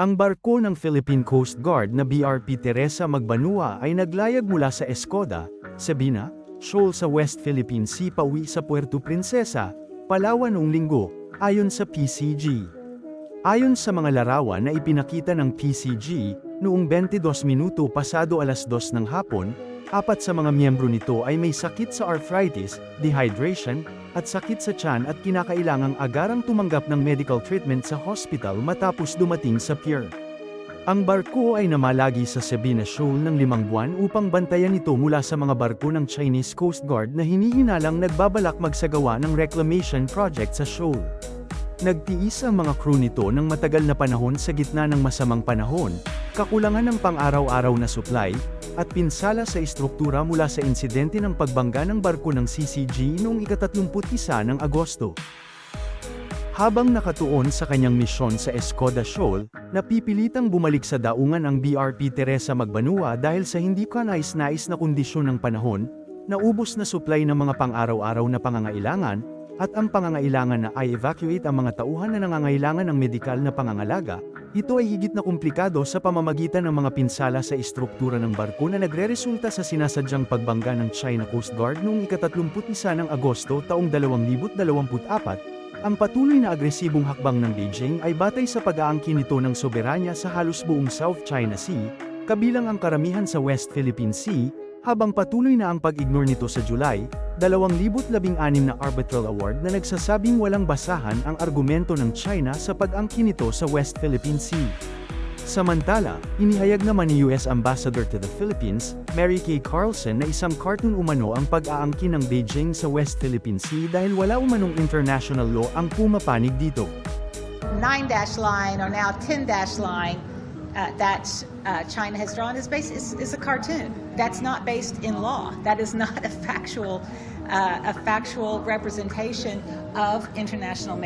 Ang barko ng Philippine Coast Guard na BRP Teresa Magbanua ay naglayag mula sa Escoda, Sabina, Shoal sa West Philippine Sea pauwi sa Puerto Princesa, Palawan noong linggo, ayon sa PCG. Ayon sa mga larawan na ipinakita ng PCG, noong 22 minuto pasado alas 2 ng hapon, 4 sa mga miyembro nito ay may sakit sa arthritis, dehydration, at sakit sa tiyan at kinakailangang agarang tumanggap ng medical treatment sa hospital matapos dumating sa pier. Ang barko ay namalagi sa Sabina Shoal ng 5 buwan upang bantayan ito mula sa mga barko ng Chinese Coast Guard na hinihinalang nagbabalak magsagawa ng reclamation project sa shoal. Nagtiis ang mga crew nito ng matagal na panahon sa gitna ng masamang panahon, kakulangan ng pang-araw-araw na supply, at pinsala sa istruktura mula sa insidente ng pagbangga ng barko ng CCG noong ika-31 ng Agosto. Habang nakatuon sa kanyang misyon sa Escoda Shoal, napipilitang bumalik sa daungan ang BRP Teresa Magbanua dahil sa hindi kanais-nais na kondisyon ng panahon, naubos na supply ng mga pang-araw-araw na pangangailangan, at ang pangangailangan na i-evacuate ang mga tauhan na nangangailangan ng medikal na pangangalaga, ito ay higit na komplikado sa pamamagitan ng mga pinsala sa istruktura ng barko na nagreresulta sa sinasadyang pagbangga ng China Coast Guard noong ika-31 ng Agosto taong 2024. Ang patuloy na agresibong hakbang ng Beijing ay batay sa pag-aangkin nito ng soberanya sa halos buong South China Sea, kabilang ang karamihan sa West Philippine Sea, habang patuloy na ang pag-ignore nito sa July, 2016 na arbitral award na nagsasabing walang basahan ang argumento ng China sa pag-angkin nito sa West Philippine Sea. Samantala, inihayag naman ni US Ambassador to the Philippines, Mary Kay Carlson na isang cartoon umano ang pag-aangkin ng Beijing sa West Philippine Sea dahil wala umanong international law ang pumapanig dito. 9-dash line or now 10-dash line that China has drawn is a cartoon. That's not based in law. That is not a factual representation of international